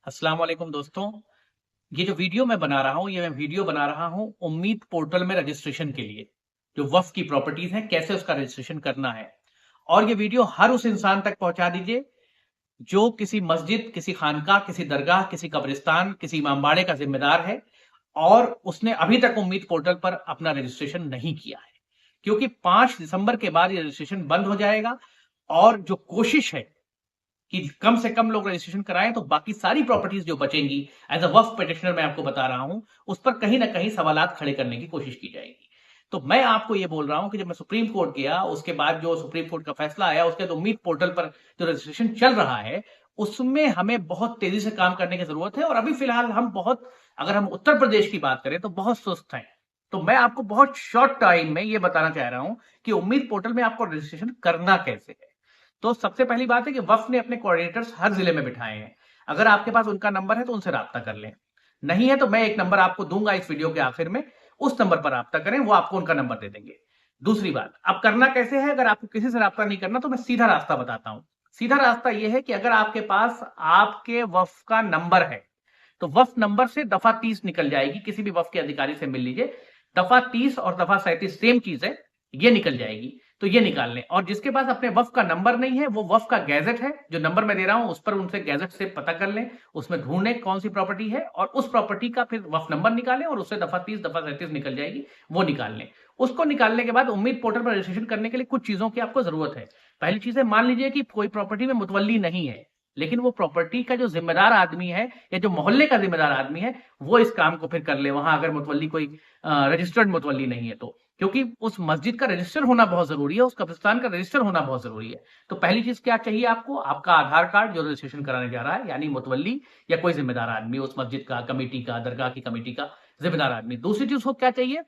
अस्सलाम वालेकुम दोस्तों। ये जो वीडियो मैं बना रहा हूँ, ये मैं वीडियो बना रहा हूँ उम्मीद पोर्टल में रजिस्ट्रेशन के लिए। जो वफ़्क़ की प्रॉपर्टीज़ हैं, कैसे उसका रजिस्ट्रेशन करना है। और ये वीडियो हर उस इंसान तक पहुँचा दीजिए, जो किसी मस्जिद, किसी खानकाह, किसी दरगाह, किसी कब्रिस्तान, किसी इमामबाड़े का ज़िम्मेदार है और उसने अभी तक उम्मीद पोर्टल पर अपना रजिस्ट्रेशन नहीं किया है। क्योंकि 5 दिसंबर के बाद ये रजिस्ट्रेशन बंद हो जाएगा और जो कोशिश है कि कम से कम लोग रजिस्ट्रेशन कराएं तो बाकी सारी प्रॉपर्टीज जो बचेंगी एज अ वक्फ पिटिशनर मैं आपको बता रहा हूं उस पर कहीं ना कहीं सवालात खड़े करने की कोशिश की जाएगी। तो मैं आपको ये बोल रहा हूं कि जब मैं सुप्रीम कोर्ट गया उसके बाद जो सुप्रीम कोर्ट का फैसला आया उसके बाद उम्मीद पोर्टल पर जो रजिस्ट्रेशन चल रहा है उसमें हमें बहुत तेजी से काम करने की जरूरत है। और अभी फिलहाल हम बहुत, अगर हम उत्तर प्रदेश की बात करें तो बहुत सुस्त हैं। तो मैं आपको बहुत शॉर्ट टाइम में ये बताना चाह रहा हूं कि उम्मीद पोर्टल में आपको रजिस्ट्रेशन करना कैसे है। तो सबसे पहली बात है कि वफ़ ने अपने कोऑर्डिनेटर्स हर जिले में बिठाए हैं। अगर आपके पास उनका नंबर है तो उनसे राब्ता कर लें। नहीं है तो मैं एक नंबर आपको दूंगा इस वीडियो के आखिर में, उस नंबर पर राब्ता करें, वो आपको उनका नंबर दे देंगे। दूसरी बात, अब करना कैसे है? अगर आपको किसी से राब्ता नहीं करना तो मैं सीधा रास्ता बताता हूं। सीधा रास्ता यह है कि अगर आपके पास आपके वफ़ का नंबर है तो वफ़ नंबर से दफा 30 निकल जाएगी। किसी भी वफ़ के अधिकारी से मिल लीजिए, दफा 30 और दफा 37 सेम चीज है, ये निकल जाएगी। तो ये निकाल लें। और जिसके पास अपने वफ़ का नंबर नहीं है वो वफ़ का गैजेट है, जो नंबर मैं दे रहा हूं उस पर उनसे गैजेट से पता कर लें, उसमें ढूंढें कौन सी प्रॉपर्टी है और उस प्रॉपर्टी का फिर वफ़ नंबर निकालें और उससे दफा 30 दफा 37 निकल जाएगी, वो निकाल लें। उसको निकालने के बाद उम्मीद पोर्टल पर रजिस्ट्रेशन करने के लिए कुछ चीजों की आपको जरूरत है। पहली चीज है, मान लीजिए कि कोई प्रॉपर्टी में मुतवल्ली नहीं है, लेकिन वो प्रॉपर्टी का जो जिम्मेदार आदमी है या जो मोहल्ले का जिम्मेदार आदमी है वो इस काम को फिर कर ले, वहां अगर मुतवल्ली कोई रजिस्टर्ड मुतवल्ली नहीं है तो। क्योंकि उस मस्जिद का रजिस्टर होना बहुत जरूरी है, उस कब्रिस्तान का रजिस्टर होना बहुत जरूरी है। तो पहली चीज क्या चाहिए आपको? आपका आधार कार्ड जो रजिस्ट्रेशन कराने जा रहा है, यानी मुतवल्ली या कोई जिम्मेदार आदमी उस मस्जिद का, कमेटी का, दरगाह की कमेटी का जिम्मेदार आदमी। दूसरी चीज को क्या चाहिए?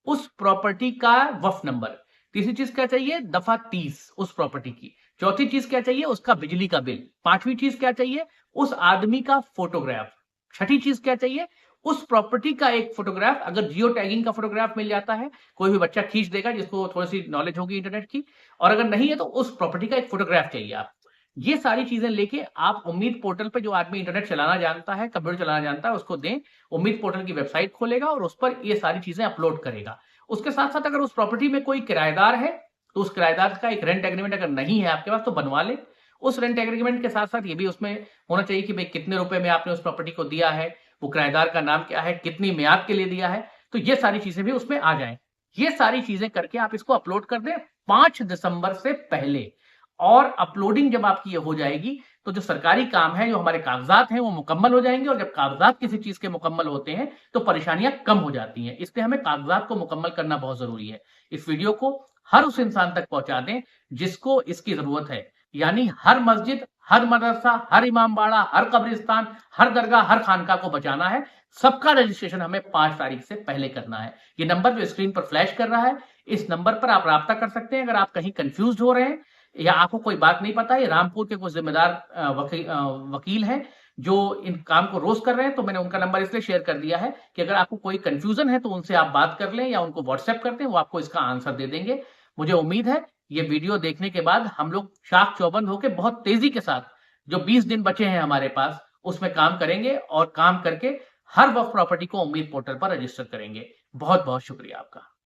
उस प्रॉपर्टी का वफ नंबर। तीसरी चीज क्या चाहिए? दफा 30 उस प्रॉपर्टी की। चौथी चीज क्या चाहिए? उसका बिजली का बिल। पांचवी चीज क्या चाहिए? उस आदमी का फोटोग्राफ। छठी चीज क्या चाहिए? उस प्रॉपर्टी का एक फोटोग्राफ। अगर जियो टैगिंग का फोटोग्राफ मिल जाता है, कोई भी बच्चा खींच देगा जिसको थोड़ी सी नॉलेज होगी इंटरनेट की, और अगर नहीं है तो उस प्रॉपर्टी का एक फोटोग्राफ चाहिए आप। ये सारी चीजें लेके आप उम्मीद पोर्टल पे, जो आदमी इंटरनेट चलाना जानता है, कंप्यूटर चलाना जानता है, उसको दें। उम्मीद पोर्टल की वेबसाइट खोलेगा और उस पर ये सारी चीजें अपलोड करेगा। उसके साथ साथ अगर उस प्रॉपर्टी में कोई किराएदार है तो उस किराएदार का एक रेंट एग्रीमेंट अगर नहीं है आपके पास तो बनवा ले। उस रेंट एग्रीमेंट के साथ साथ ये भी उसमें होना चाहिए कि भाई कितने रुपए में आपने उस प्रॉपर्टी को दिया है, वो किराएदार का नाम क्या है, कितनी म्याद के लिए दिया है। तो ये सारी चीजें भी उसमें आ जाएं। ये सारी चीजें करके आप इसको अपलोड कर दें 5 दिसंबर से पहले। और अपलोडिंग जब आपकी ये हो जाएगी तो जो सरकारी काम है, जो हमारे कागजात हैं, वो मुकम्मल हो जाएंगे। और जब कागजात किसी चीज के मुकम्मल होते हैं तो परेशानियां कम हो जाती हैं। इसलिए हमें कागजात को मुकम्मल करना बहुत जरूरी है। इस वीडियो को हर उस इंसान तक पहुंचा दें जिसको इसकी जरूरत है। यानी हर मस्जिद, हर मदरसा, हर इमामबाड़ा, हर कब्रिस्तान, हर दरगाह, हर खानका को बचाना है। सबका रजिस्ट्रेशन हमें 5 तारीख से पहले करना है। ये नंबर जो स्क्रीन पर फ्लैश कर रहा है, इस नंबर पर आप राब्ता कर सकते हैं। अगर आप कहीं कंफ्यूज हो रहे हैं या आपको कोई बात नहीं पता है, रामपुर के कुछ जिम्मेदार वकील हैं जो इन काम को रोज कर रहे हैं, तो मैंने उनका नंबर इसलिए शेयर कर दिया है कि अगर आपको कोई कंफ्यूजन है तो उनसे आप बात कर लें या उनको व्हाट्सएप कर दें, वो आपको इसका आंसर दे देंगे। मुझे उम्मीद है ये वीडियो देखने के बाद हम लोग चाक चौबंद होकर बहुत तेजी के साथ जो 20 दिन बचे हैं हमारे पास उसमें काम करेंगे और काम करके हर वक्त प्रॉपर्टी को उम्मीद पोर्टल पर रजिस्टर करेंगे। बहुत बहुत शुक्रिया आपका।